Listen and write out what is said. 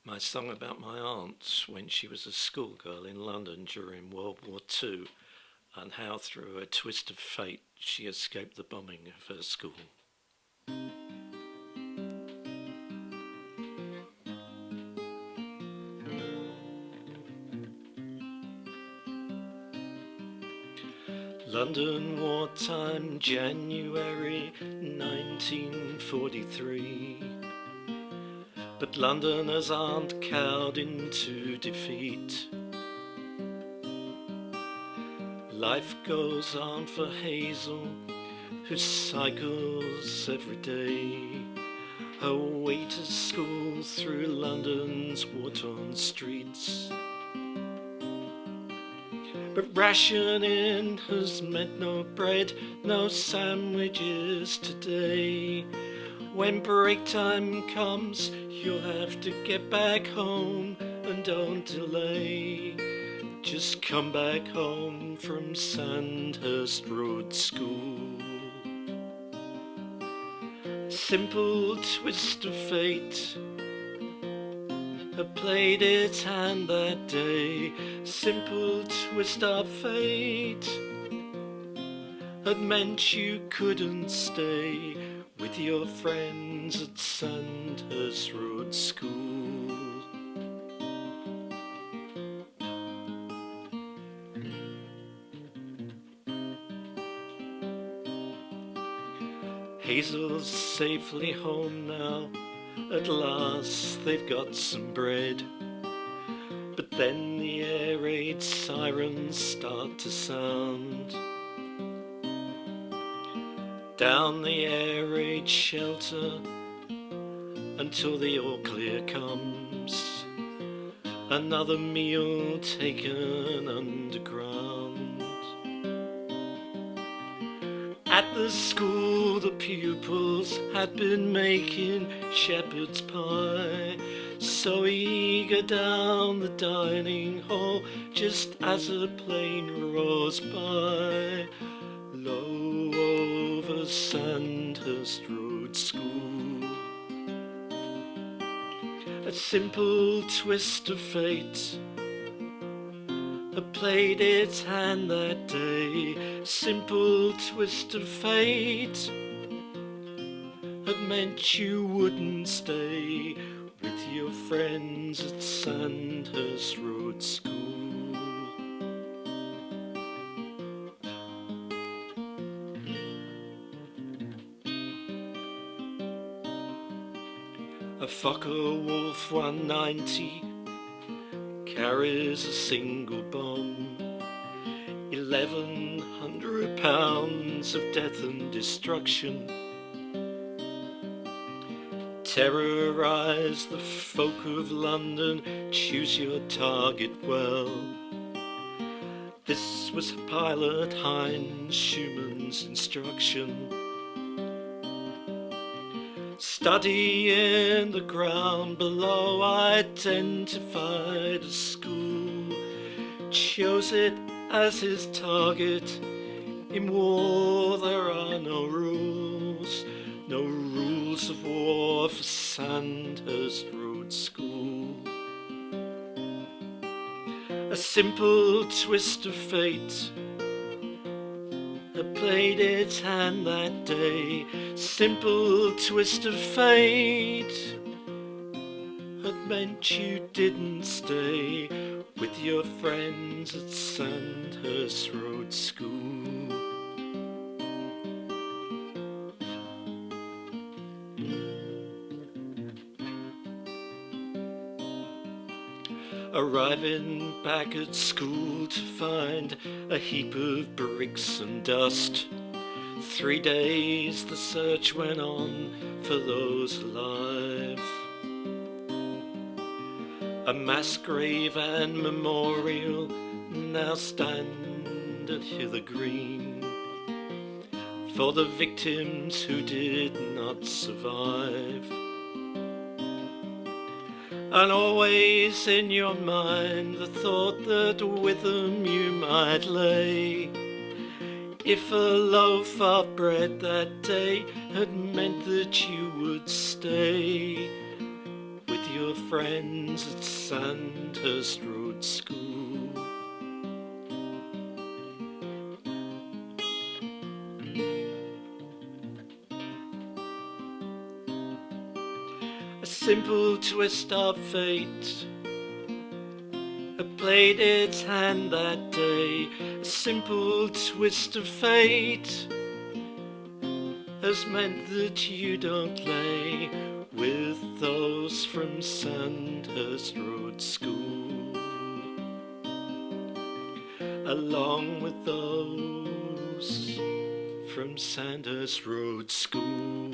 My song about my aunt when she was a schoolgirl in London during World War II and how through a twist of fate she escaped the bombing of her school. London, wartime, January 1943. But Londoners aren't cowed into defeat. Life goes on for Hazel, who cycles every day, her way to school through London's war-torn streets. But rationing has meant no bread, no sandwiches today. When break time comes, you'll have to get back home and don't delay. Just come back home from Sandhurst Road School. Simple twist of fate had played its hand that day. Simple twist of fate had meant you couldn't stay with your friends at Sandhurst Road School. Hazel's safely home now, at last they've got some bread. But then the air raid sirens start to sound. Down the air raid shelter until the all clear comes. Another meal taken underground. At the school the pupils had been making shepherd's pie, so eager down the dining hall just as a plane roars by. Low over Sandhurst Road School. A simple twist of fate had played its hand that day. Simple twist of fate had meant you wouldn't stay with your friends at Sandhurst Road School. A Fokker Wolf 190 carries a single bomb, 1,100 pounds of death and destruction. Terrorise the folk of London, choose your target well. This was pilot Heinz Schumann's instruction. Study in the ground below, identified a school, chose it as his target. In war there are no rules, no rules of war for Sandhurst Road School. A simple twist of fate had played its hand that day. Simple twist of fate had meant you didn't stay with your friends at Sandhurst Road School. Arriving back at school to find a heap of bricks and dust. 3 days the search went on for those alive. A mass grave and memorial now stand at Hither Green for the victims who did not survive. And always in your mind the thought that with them you might lay, if a loaf of bread that day had meant that you would stay with your friends at Sandhurst Road School. A simple twist of fate had played its hand that day. A simple twist of fate has meant that you don't lay with those from Sandhurst Road School, along with those from Sandhurst Road School.